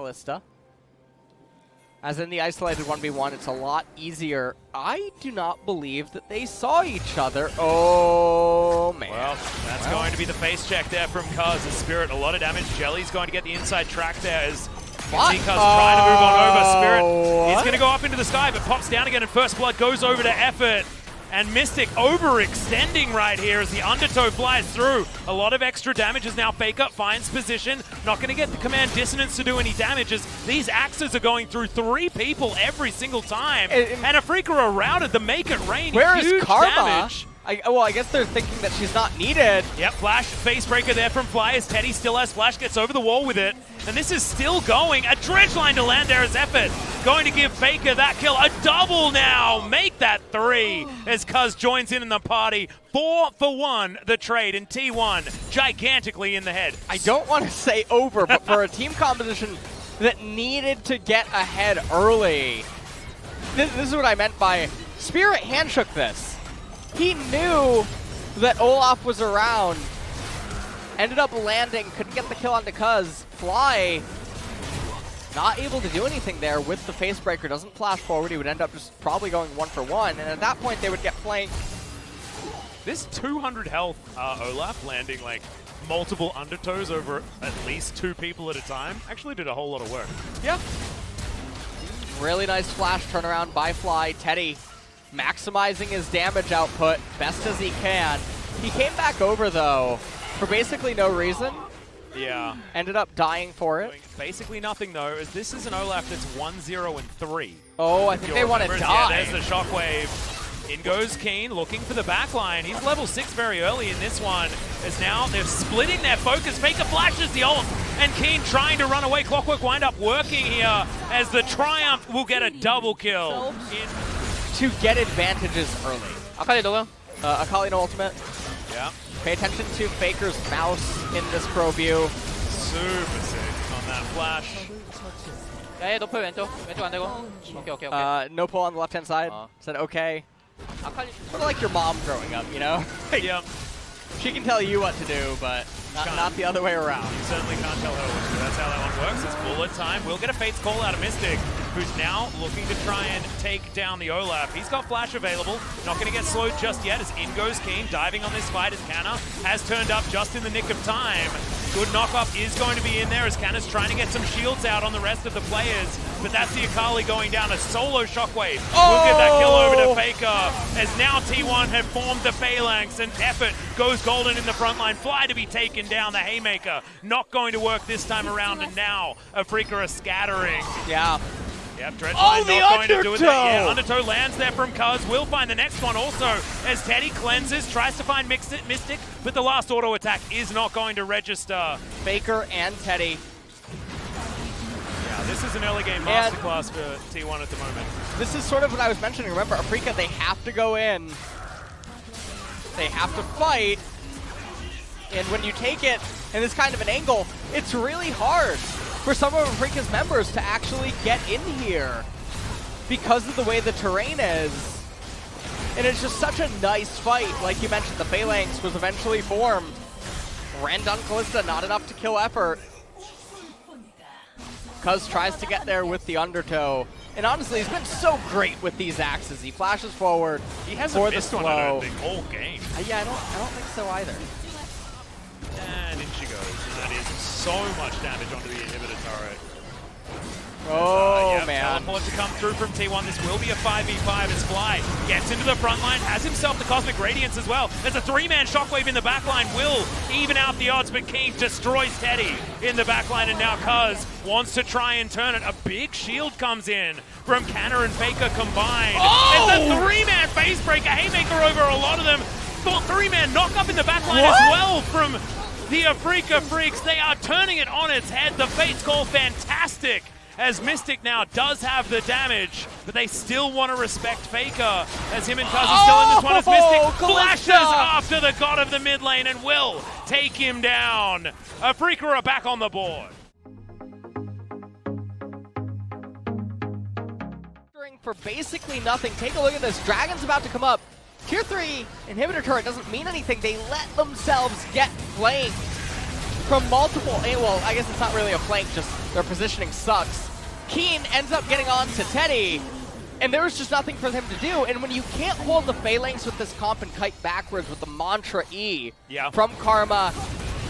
Kalista. As in the isolated 1v1, it's a lot easier. I do not believe that they saw each other. Oh, man. Well, that's going to be the face check there from Cuzz. The Spirit, a lot of damage. Jelly's going to get the inside track there as you can see Cuzz trying to move on over. Spirit is going to go up into the sky, but pops down again, and First Blood goes over to Effort. And Mystic overextending right here as the undertow flies through. A lot of extra damage as now Faker finds position. Not going to get the command dissonance to do any damage as these axes are going through 3 people every single time. And Afrika are routed. The Make It Rain. Where huge is Karma? Damage. Well, I guess they're thinking that she's not needed. Yep, Flash, face breaker there from Fly as Teddy still has Flash, gets over the wall with it. And this is still going. A dredge line to land there as Effort. Going to give Faker that kill. A double now. Make that 3 as Cuzz joins in the party. 4 for 1, the trade, in T1 gigantically in the head. I don't want to say over, but for a team composition that needed to get ahead early, this is what I meant by Spirit handshook this. He knew that Olaf was around, ended up landing, couldn't get the kill onto Cuzz. Fly, not able to do anything there with the facebreaker, doesn't flash forward, he would end up just probably going 1 for 1, and at that point they would get flanked. This 200 health Olaf landing like multiple undertows over at least 2 people at a time actually did a whole lot of work. Yeah. Really nice flash turnaround by Fly. Teddy maximizing his damage output best as he can. He came back over though for basically no reason. Yeah. Ended up dying for it. Basically nothing though, as this is an Olaf that's 1-0-3. Oh, I think they want to die. Yeah, there's the shockwave. In goes kiin, looking for the backline. He's level 6 very early in this one, as now they're splitting their focus. Faker flashes the ult, and kiin trying to run away. Clockwork wind up working here, as the Triumph will get a double kill. To get advantages early. Akali down. Akali no ultimate. Yeah. Pay attention to Faker's mouse in this pro view. Super sick on that flash. 야얘 높여 왼쪽 안 되고. 오케이. No pull on the left hand side. Said okay. 아칼리. Sort of like your mom growing up, you know? Yep. She can tell you what to do, but not the other way around. You certainly can't tell her what to do. That's how that one works. It's bullet time. We'll get a Fate's call out of Mystic, who's now looking to try and take down the Olaf. He's got flash available. Not going to get slowed just yet, as in goes kiin, diving on this fight as Canna has turned up just in the nick of time. Good knock-up is going to be in there as Canna's trying to get some shields out on the rest of the players. But that's the Akali going down. A solo shockwave will get that kill over to Faker, as now T1 have formed the phalanx, and Effort goes golden in the front line. Fly to be taken down. The haymaker not going to work this time around, and now Afrika are scattering. Yeah. Yep, Dredgeline the not going to do it there. undertow! Yeah, undertow lands there from Cuzz. Will find the next one also as Teddy cleanses, tries to find Mystic, but the last auto attack is not going to register. Faker and Teddy. Yeah, this is an early game masterclass for T1 at the moment. This is sort of what I was mentioning. Remember, Afrika, they have to go in. They have to fight. And when you take it in this kind of an angle, it's really hard for some of Afrika's members to actually get in here because of the way the terrain is. And it's just such a nice fight. Like you mentioned, the phalanx was eventually formed. Ran down Kalista, not enough to kill Effort. Cuzz tries to get there with the undertow. And honestly, he's been so great with these axes. He flashes forward. He hasn't missed one, I don't think, all game. Yeah, I don't think so either. And in she goes. And that is so much damage onto the inhibitor turret. Oh, Yep, man. Teleport to come through from T1. This will be a 5v5 as Fly gets into the front line, has himself the Cosmic Radiance as well. There's a 3-man shockwave in the backline, will even out the odds, but kiin destroys Teddy in the backline, and now Cuzz wants to try and turn it. A big shield comes in from Canna and Faker combined. Oh! It's a 3-man facebreaker, haymaker over a lot of them. 3-man knock up in the backline as well from the Afrika Freaks. They are turning it on its head. The Fate's call fantastic, as Mystic now does have the damage, but they still want to respect Faker, as him and Cuzz are still in this one, as Mystic flashes after the god of the mid lane and will take him down. Afrika are back on the board. For basically nothing. Take a look at this. Dragon's about to come up. Tier 3 inhibitor turret doesn't mean anything. They let themselves get flanked. from multiple, well, I guess it's not really a flank, just their positioning sucks. kiin ends up getting on to Teddy, and there was just nothing for him to do. And when you can't hold the phalanx with this comp and kite backwards with the Mantra E from Karma,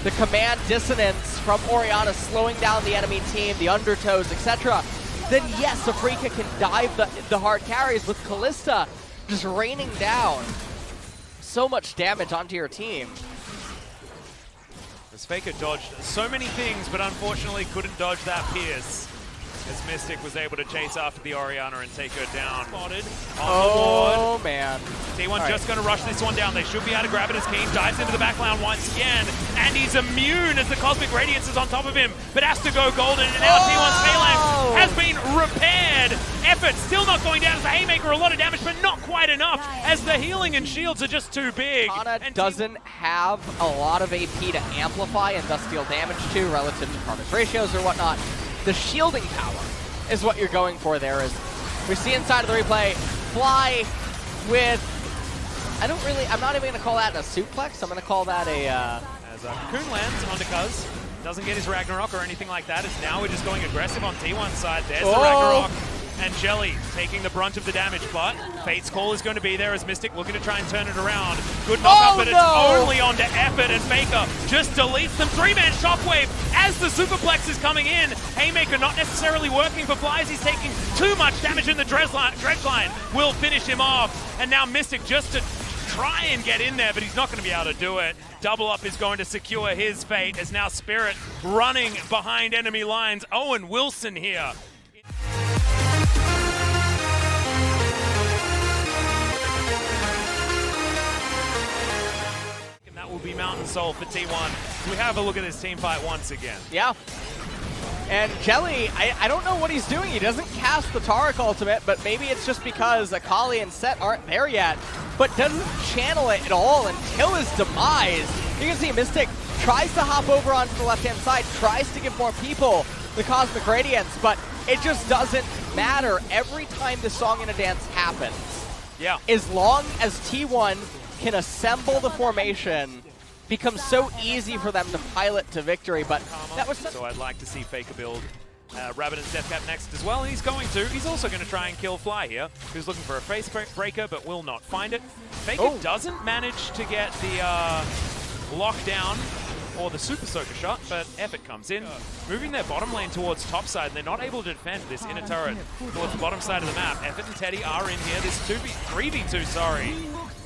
the command dissonance from Orianna slowing down the enemy team, the undertows, etc., then yes, Afreeca can dive the hard carries with Kalista just raining down so much damage onto your team. As Faker dodged so many things, but unfortunately couldn't dodge that Pierce. As Mystic was able to chase after the Orianna and take her down. Spotted on the ward. Man. T1 just going to rush this one down. They should be able to grab it as kiin dives into the backline once again. And he's immune as the Cosmic Radiance is on top of him, but has to go golden. And now T1's phalanx has been repaired. Effort still not going down as the Haymaker, a lot of damage, but not quite enough as the healing and shields are just too big. Canna doesn't have a lot of AP to amplify and thus deal damage to relative to Karma's ratios or whatnot. The shielding power is what you're going for there. Is we see inside of the replay, Fly with, I'm not even going to call that a suplex. I'm going to call that a... As kiin lands onto Cuzz. Doesn't get his Ragnarok or anything like that. As now we're just going aggressive on T1's side. There's the Ragnarok. And Jelly taking the brunt of the damage, but Fate's Call is going to be there as Mystic looking to try and turn it around. Good knock-up, but it's only onto Effort, and Faker just deletes them. Three-man Shockwave as the Superplex is coming in. Haymaker not necessarily working for Fly as he's taking too much damage in the dredge line. Will finish him off, and now Mystic just to try and get in there, but he's not going to be able to do it. Double up is going to secure his fate as now Spirit running behind enemy lines. Owen Wilson here. That will be Mountain Soul for T1. So we have a look at this team fight once again. Yeah. And Jelly, I don't know what he's doing. He doesn't cast the Taric ultimate, but maybe it's just because Akali and Set aren't there yet, but doesn't channel it at all until his demise. You can see Mystic tries to hop over onto the left-hand side, tries to give more people the Cosmic Radiance, but it just doesn't matter every time the Song and a Dance happens. Yeah. As long as T1 can assemble the formation, becomes so easy for them to pilot to victory, but that was so I'd like to see Faker build Rabbidan's Death Cap next as well, and he's going to. He's also going to try and kill Fly here, who's looking for a face breaker, but will not find it. Faker doesn't manage to get the lockdown or the Super Soaker shot, but Effort comes in, moving their bottom lane towards top side, and they're not able to defend this inner turret towards the bottom side of the map. Effort and Teddy are in here. This 3v2, sorry.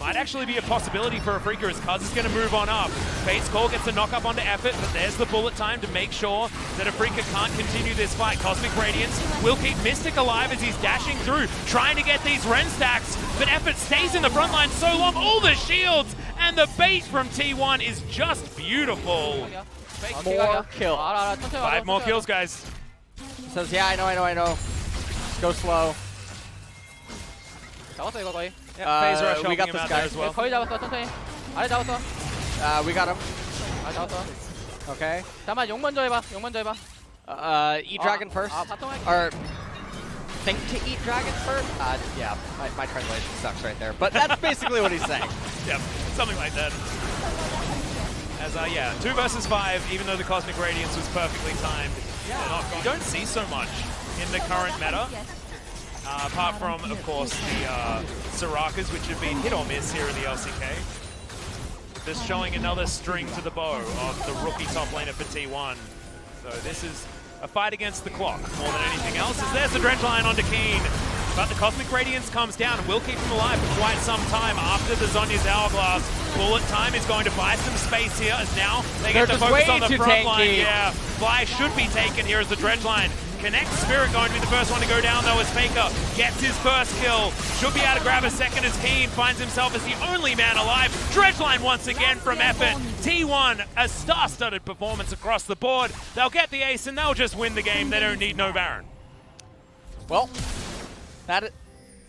Might actually be a possibility for Afreeca as Cuzz is going to move on up. Fate's Call gets a knock up onto Effort, but there's the bullet time to make sure that Afreeca can't continue this fight. Cosmic Radiance will keep Mystic alive as he's dashing through, trying to get these Ren stacks, but Effort stays in the front line so long. All the shields and the bait from T1 is just beautiful. more kills. 5 more kills, guys. Says, yeah, I know. Just go slow. 잡았어 이거 거의. Phase Rush we got helping him this out guy there as well. 거의 잡았어 천천히. 아래 잡았어. We got him. 아래 잡았어. Okay. 잠깐만 용 먼저 해봐. 용 먼저 해봐. Eat dragon first. 바텀 할게. Or think to eat dragon first? Yeah, my translation sucks right there. But that's basically what he's saying. Yep, something like that. As yeah, 2 versus 5, even though the Cosmic Radiance was perfectly timed. You don't see so much in the current meta. Apart from, of course, the Sorakas, which have been hit or miss here in the LCK. Just showing another string to the bow of the rookie top laner for T1. So this is a fight against the clock more than anything else. As there's the dredge line onto kiin. But the Cosmic Radiance comes down and will keep him alive for quite some time after the Zhonya's Hourglass. Bullet time is going to buy some space here as now they get to focus on the front line. Yeah, Fly should be taken here as the dredge line. Connect Spirit going to be the first one to go down though as Faker gets his first kill. Should be able to grab a second as kiin finds himself as the only man alive. Dredge line once again from Effort. T1, a star-studded performance across the board. They'll get the ace and they'll just win the game. They don't need no Baron. Well, that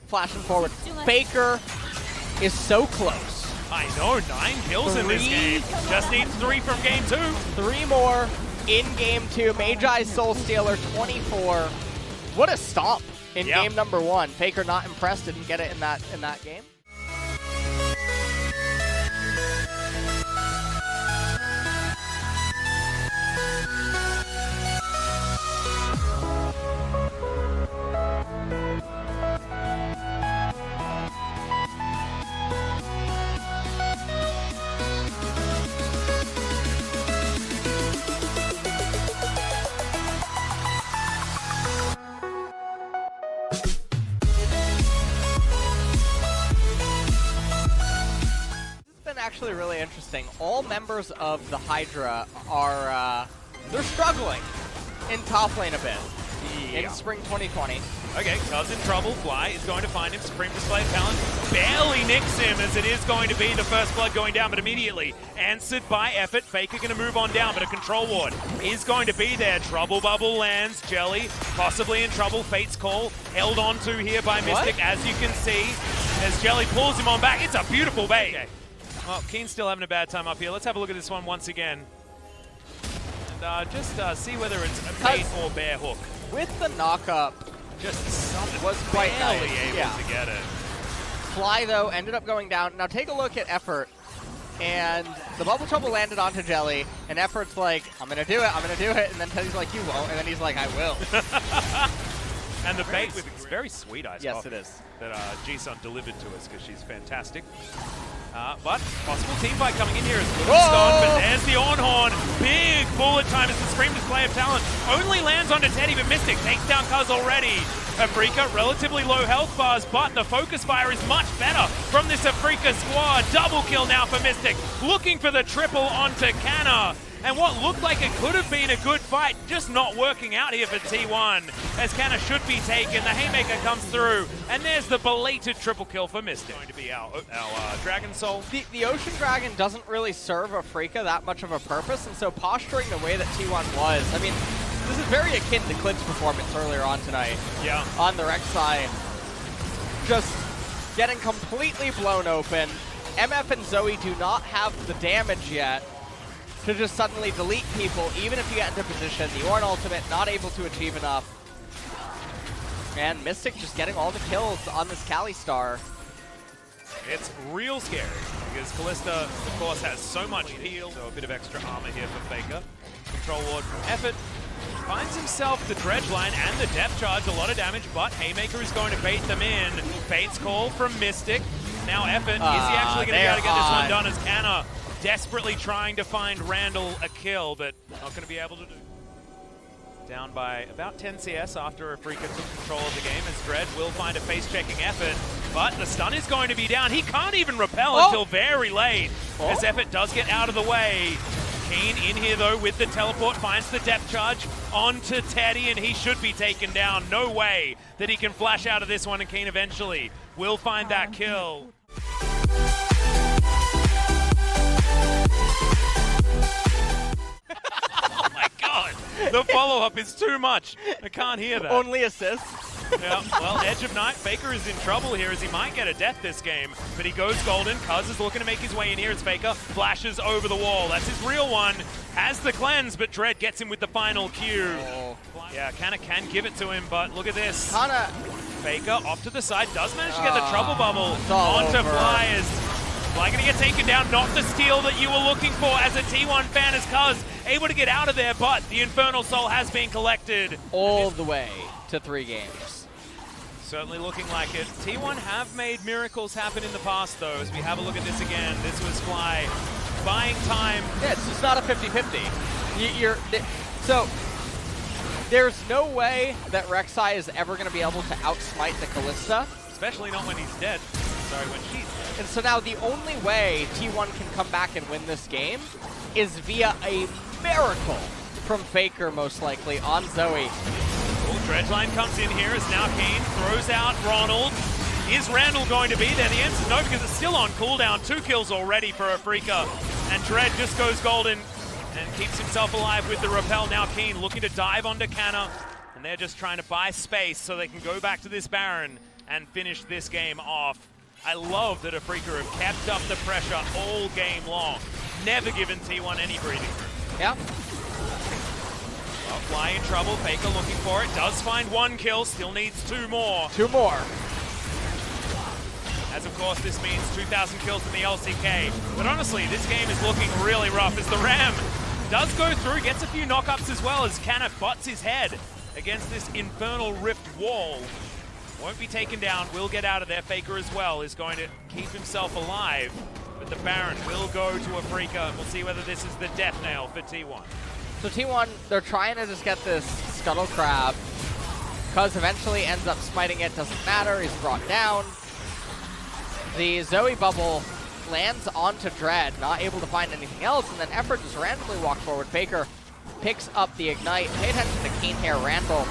flashing forward. Faker is so close. I know, 9 kills in this game. Just needs 3 from game 2. 3 more in game 2. Magi Soul Stealer 24. What a stomp in game number 1. Faker not impressed, didn't get it in that game. actually really interesting. All members of the Hydra are, they're struggling in top lane a bit in spring 2020. Okay, Cuzz in trouble. Fly is going to find him. Supreme Display of Talent barely nicks him, as it is going to be the first blood going down, but immediately answered by Effort. Faker going to move on down, but a control ward is going to be there. Trouble Bubble lands. Jelly possibly in trouble. Fate's Call held on to here by Mystic, as you can see, as Jelly pulls him on back. It's a beautiful bait. Okay. Well, kiin's still having a bad time up here. Let's have a look at this one once again. And just see whether it's a bait or bear hook. With the knockup, Just was quite barely nice. able to get it. Fly, though, ended up going down. Now take a look at Effort. And the Bubble Trouble landed onto Jelly, and Effort's like, I'm going to do it, I'm going to do it. And then Teddy's like, you won't. And then he's like, I will. And the bait with very sweet ice Yes, coffee it is. that Ji-Sun delivered to us, because she's fantastic. But possible team fight coming in here is Stone, but there's the on-horn. Big bullet time as the Supreme Display of Talent only lands onto Teddy, but Mystic takes down Cuzz already. Afrika, relatively low health bars, but the focus fire is much better from this Afrika squad. Double kill now for Mystic, looking for the triple onto Canna. And what looked like it could have been a good fight, just not working out here for T1, as Canna should be taken. The Haymaker comes through, and there's the belated triple kill for Mystic. Going to be our Dragon Soul. The Ocean Dragon doesn't really serve Afrika that much of a purpose, and so posturing the way that T1 was, I mean, this is very akin to Clint's performance earlier on tonight. Yeah. On the Rek'Sai. Just getting completely blown open. MF and Zoe do not have the damage yet to just suddenly delete people, even if you get into position. The Ornn ultimate not able to achieve enough. And Mystic just getting all the kills on this Kali Star. It's real scary, because Kalista, of course, has so much heal, so a bit of extra armor here for Faker. Control ward from Effort. Finds himself the dredge line and the depth charge, a lot of damage, but Haymaker is going to bait them in. Fate's Call from Mystic. Now Effort, is he actually going to be able to get this one done, as Canna desperately trying to find Randall a kill, but not going to be able to do. Down by about 10 CS after Afrika took control of the game, as Dred will find a face-checking Effort, but the stun is going to be down. He can't even repel until very late, as Effort does get out of the way. kiin in here, though, with the teleport, finds the depth charge onto Teddy, and he should be taken down. No way that he can flash out of this one, and kiin eventually will find that kill. Oh my god, the follow-up is too much. I can't hear that. Only assists. Yeah, well, Edge of Night, Faker is in trouble here, as he might get a death this game, but he goes golden. Cuzz is looking to make his way in here as Faker flashes over the wall. That's his real one. Has the cleanse, but Dred gets him with the final Q. Yeah, Canna can give it to him, but look at this. Canna. Faker off to the side, does manage to get the trouble bubble onto over. Flyers. Fly going to get taken down, not the steal that you were looking for as a T1 fan, as Cuzz able to get out of there, but the Infernal Soul has been collected. All the way to 3 games. Certainly looking like it. T1 have made miracles happen in the past, though, as we have a look at this again. This was Fly buying time. Yeah, it's just not a 50-50. So, there's no way that Rek'Sai is ever going to be able to outsmite the Kalista. Especially not when he's dead. Sorry, when she's dead. And so now the only way T1 can come back and win this game is via a miracle from Faker, most likely, on Zoe. Dredgeline comes in here as now kiin throws out Ronald. Is Randall going to be there? The answer is no, because it's still on cooldown. 2 kills already for Afrika. And Dred just goes golden and keeps himself alive with the repel. Now kiin looking to dive onto Canna. And they're just trying to buy space so they can go back to this Baron and finish this game off. I love that Afrika have kept up the pressure all game long. Never given T1 any breathing room. Yeah. Fly in trouble, Faker looking for it, does find 1 kill, still needs 2 more. 2 more. As of course this means 2,000 kills in the LCK. But honestly, this game is looking really rough as the Ram does go through, gets a few knockups as well as Canna butts his head against this Infernal Rift wall. Won't be taken down, will get out of there. Faker as well is going to keep himself alive. But the Baron will go to Afrika, and we'll see whether this is the death nail for T1. So T1, they're trying to just get this Scuttle Crab. Cuzz eventually ends up smiting it, doesn't matter, he's brought down. The Zoe bubble lands onto Dread, not able to find anything else, and then Effort just randomly walks forward. Faker picks up the Ignite. Pay attention to kiin here, Randall.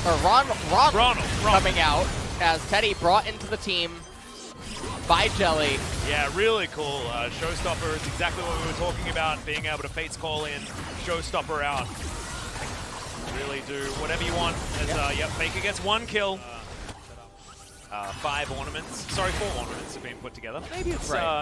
Or Ronald coming out as Teddy brought into the team by Jelly. Yeah, really cool. Showstopper is exactly what we were talking about, being able to Fates call in, Showstopper out. Really do whatever you want. As, yep, Faker gets 1 kill. 5 ornaments. Sorry, 4 ornaments have been put together.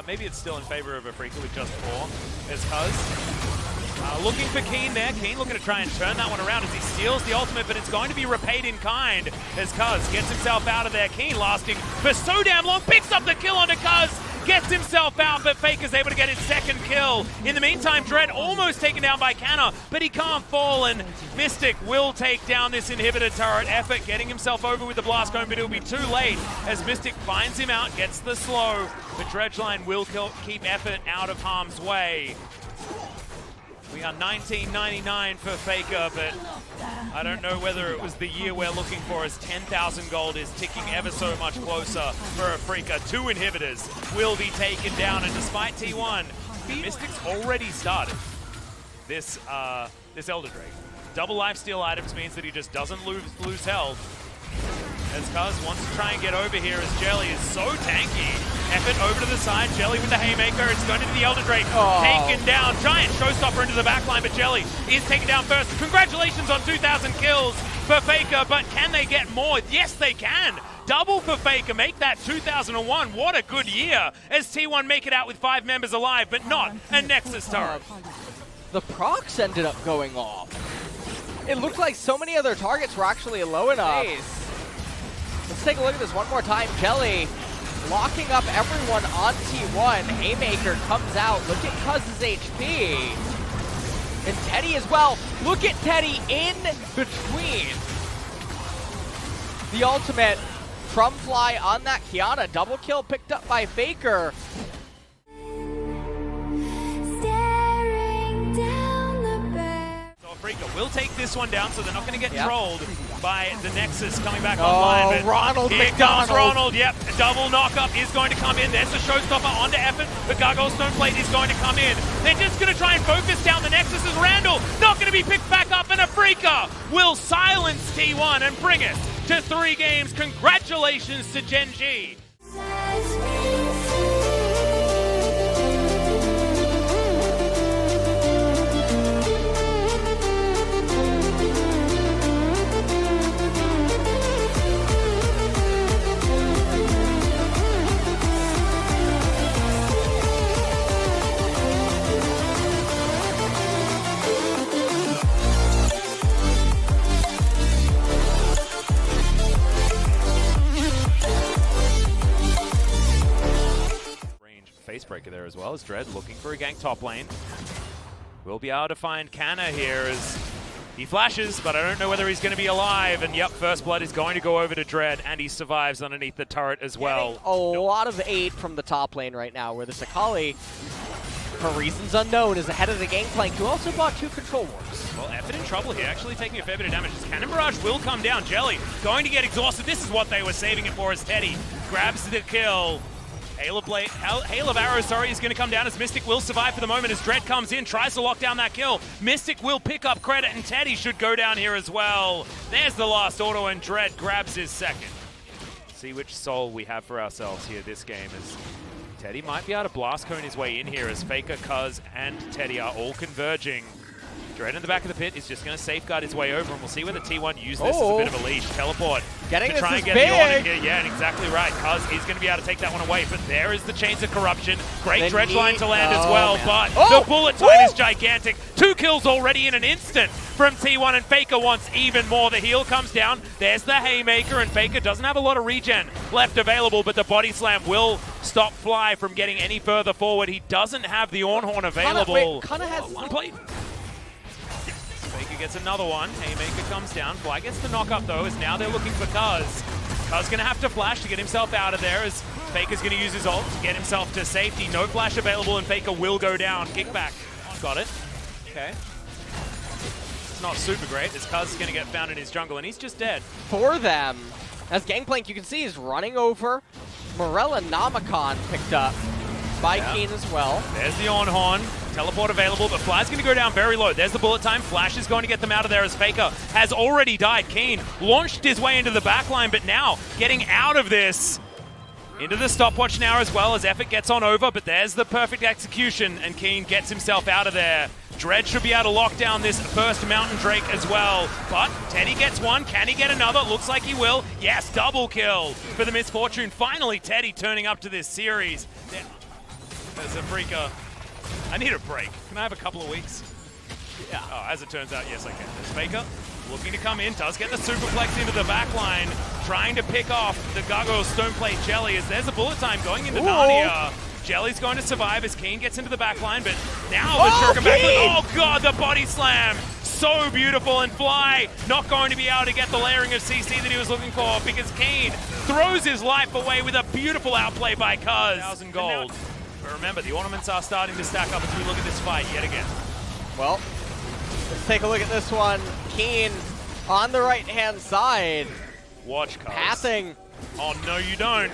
Maybe it's still in favor of Afrika with just 4. There's Cuzz. Looking for kiin there. kiin looking to try and turn that one around as he steals the ultimate, but it's going to be repaid in kind as Cuzz gets himself out of there. kiin lasting for so damn long, picks up the kill onto Cuzz, gets himself out, but Faker's able to get his 2nd kill. In the meantime, Dread almost taken down by Canna, but he can't fall, and Mystic will take down this inhibitor turret. Effort getting himself over with the blast cone, but it'll be too late as Mystic finds him out, gets the slow. The Dredgeline will keep Effort out of harm's way. We are 1999 for Faker, but I don't know whether it was the year we're looking for, as 10,000 gold is ticking ever so much closer for Afrika. 2 inhibitors will be taken down, and despite T1, Mystic's already started this Elder Drake. Double lifesteal items means that he just doesn't lose health. As Cuzz wants to try and get over here as Jelly is so tanky. Effort over to the side, Jelly with the haymaker. It's going to be the Elder Drake. Taken down. Giant showstopper into the backline, but Jelly is taken down first. Congratulations on 2,000 kills for Faker, but can they get more? Yes, they can. Double for Faker, make that 2001. What a good year as T1 make it out with 5 members alive, but not a Nexus turret. The procs ended up going off. It looked like so many other targets were actually low enough. Let's take a look at this one more time. Jelly locking up everyone on T1. Haymaker comes out. Look at Cuzz's HP. And Teddy as well. Look at Teddy in between. The ultimate from Fly on that Kiana. Double kill picked up by Faker. Afrika will take this one down, so they're not going to get trolled by the Nexus coming back online. But Ronald here comes Ronald. Yep, a double knockup is going to come in. There's the showstopper onto Effort. The Gargoyle Stone Plate is going to come in. They're just going to try and focus down the Nexus as Randall not going to be picked back up, and Afrika will silence T1 and bring it to 3 games. Congratulations to Gen G. Facebreaker there as well as Dread looking for a gank top lane. We'll be able to find Canna here as he flashes, but I don't know whether he's going to be alive. And yep, first blood is going to go over to Dread, and he survives underneath the turret as well. A lot of aid from the top lane right now, where the Sakali, for reasons unknown, is ahead of the gangplank, who also bought 2 control wards. Well, Effort in trouble here, actually taking a fair bit of damage. This Cannon Barrage will come down. Jelly going to get exhausted. This is what they were saving it for as Teddy grabs the kill. Hail of Arrows, sorry, is going to come down as Mystic will survive for the moment as Dread comes in, tries to lock down that kill. Mystic will pick up credit, and Teddy should go down here as well. There's the last auto, and Dread grabs his 2nd. See which soul we have for ourselves here this game, as Teddy might be able to blast cone his way in here as Faker, Cuzz, and Teddy are all converging. Dread in the back of the pit is just going to safeguard his way over, and we'll see whether T1 use this as a bit of a leash. Teleport getting to try and get the on in here. Yeah, and exactly right. Cuzz is going to be able to take that one away, but there is the Chains of Corruption. Great dredge line to land as well, but the bullet time is gigantic. 2 kills already in an instant from T1, and Faker wants even more. The heal comes down. There's the Haymaker, and Faker doesn't have a lot of regen left available, but the Body Slam will stop Fly from getting any further forward. He doesn't have the Ornhorn available. Canna has one plate. Faker gets another one. Haymaker comes down. Fly gets the knock up though, as now they're looking for Cuzz. Cuzz gonna have to flash to get himself out of there, as Faker's gonna use his ult to get himself to safety. No flash available, and Faker will go down. Kickback. Got it. Okay. It's not super great, as Cuzz is gonna get found in his jungle, and he's just dead. For them, as Gangplank, you can see, is running over Morella Namicon picked up by kiin as well. There's the on-horn. Teleport available, but Fly's going to go down very low. There's the bullet time. Flash is going to get them out of there as Faker has already died. kiin launched his way into the backline, but now getting out of this into the stopwatch now as well as Effort gets on over, but there's the perfect execution, and kiin gets himself out of there. Dread should be able to lock down this first Mountain Drake as well, but Teddy gets one. Can he get another? Looks like he will. Yes, double kill for the Misfortune. Finally, Teddy turning up to this series. There's a Freaker. I need a break. Can I have a couple of weeks? Yeah. Oh, as it turns out, yes, I can. There's Faker looking to come in, does get the superplex into the back line, trying to pick off the Gargoyle Stoneplate Jelly as there's a bullet time going into Narnia. Jelly's going to survive as kiin gets into the back line, but now the Shuriken back line. Oh god, the body slam! So beautiful, and Fly not going to be able to get the layering of CC that he was looking for because kiin throws his life away with a beautiful outplay by Cuzz. 1,000 gold. But remember, the ornaments are starting to stack up as we look at this fight yet again. Well, let's take a look at this one. kiin on the right-hand side. Watch Cuzz. Passing. Oh, no, you don't.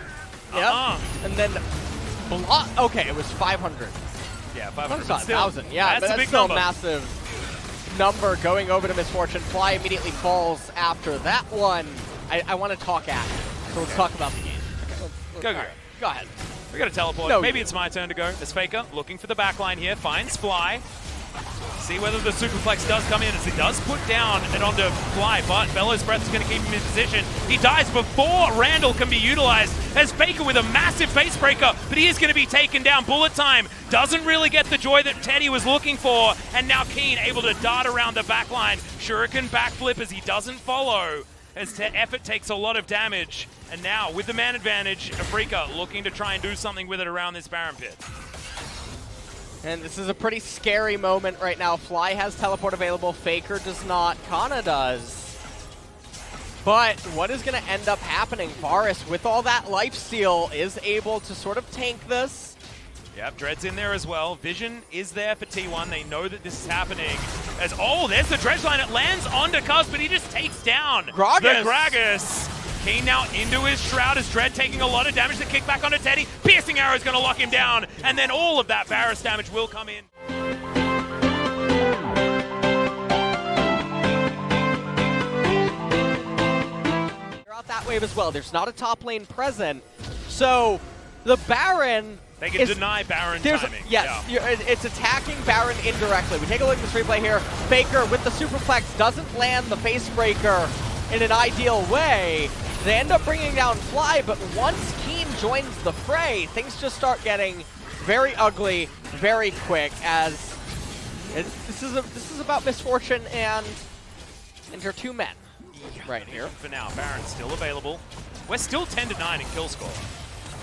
Yep. And then block. Okay, it was 500. Yeah, 500. That's not 1,000. Yeah, but that's still a massive number going over to Misfortune. Fly immediately falls after that one. I want to talk at it. So let's talk about the game. Go. Go ahead. We got to teleport. No, maybe it's my turn to go. As Faker looking for the backline here, finds Fly. See whether the superplex does come in as he does put down and onto Fly, but Bellow's Breath is going to keep him in position. He dies before Randall can be utilized as Faker with a massive face breaker, but he is going to be taken down. Bullet time doesn't really get the joy that Teddy was looking for, and now kiin able to dart around the backline. Shuriken backflip as he doesn't follow, as Effort takes a lot of damage. And now, with the man advantage, Afrika looking to try and do something with it around this Baron pit. And this is a pretty scary moment right now. Fly has teleport available, Faker does not, Canna does. But what is going to end up happening? Varus, with all that lifesteal, is able to sort of tank this. Yep, Dread's in there as well. Vision is there for T1. They know that this is happening. As there's the dredge line. It lands onto Cuzz, but he just takes down Gragas. The Gragas. kiin now into his Shroud as Dread taking a lot of damage. The kick back onto Teddy. Piercing Arrow is going to lock him down. And then all of that Varus damage will come in. They're out that wave as well. There's not a top lane present. So the Baron... They can deny Baron timing. Yes, it's attacking Baron indirectly. We take a look at this replay here. Faker with the superplex doesn't land the face breaker in an ideal way. They end up bringing down Fly, but once kiin joins the fray, things just start getting very ugly, very quick. As this is about Misfortune and her two men right here. For now, Baron's still available. We're still 10-9 in kill score.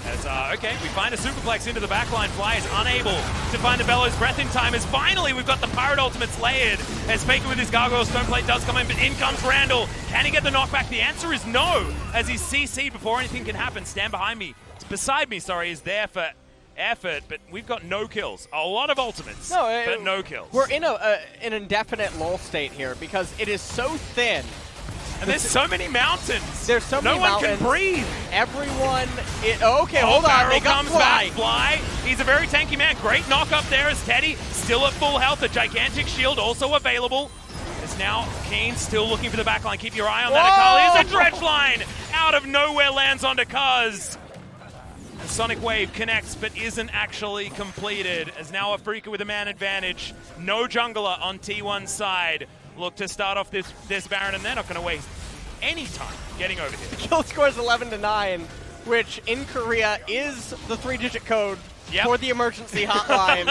As, okay, we find a superplex into the backline. Fly is unable to find the Bellow's Breath in time as finally we've got the Pirate Ultimates layered as Faker with his Gargoyle Stoneplate does come in, but in comes Randall. Can he get the knockback? The answer is no, as he's CC'd before anything can happen. Stand behind me, beside me, sorry, is there for Effort, but we've got no kills. A lot of ultimates, but no kills. We're in an indefinite lull state here because it is so thin. And there's so many mountains. There's so many mountains. No one can breathe. Everyone... Okay, hold on. They got comes back. Fly. He's a very tanky man. Great knock up there as Teddy still at full health. A gigantic shield also available. As now kiin still looking for the backline. Keep your eye on that, Akali. As a dredge line out of nowhere lands onto Cuzz. The Sonic Wave connects but isn't actually completed. As now Afrika with a man advantage. No jungler on T1's side. Look to start off this Baron, and they're not going to waste any time getting over here. The kill score is 11-9, which in Korea is the 3-digit code for the emergency hotline.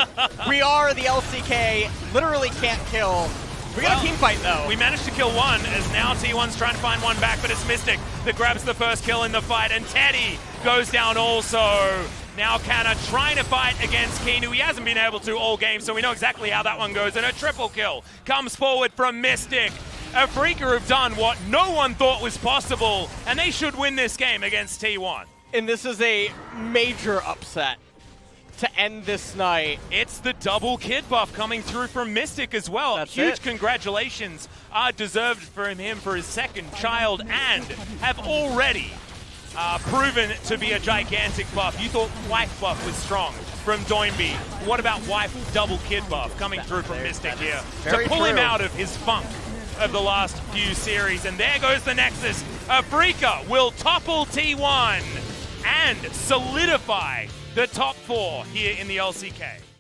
We are the LCK, literally can't kill. We got a team fight though. We managed to kill one, as now T1's trying to find one back, but it's Mystic that grabs the first kill in the fight, and Teddy goes down also. Now Canna trying to fight against kiin, who he hasn't been able to all game, so we know exactly how that one goes. And a triple kill comes forward from Mystic. Afrika have done what no one thought was possible, and they should win this game against T1. And this is a major upset to end this night. It's the double kid buff coming through from Mystic as well. That's Huge it. Congratulations are deserved for him for his second child, and have already proven to be a gigantic buff. You thought wife buff was strong from Doinby. What about wife double kid buff coming through from Mystic here to pull him out of his funk of the last few series? And there goes the Nexus. Afrika will topple T1 and solidify the top 4 here in the LCK.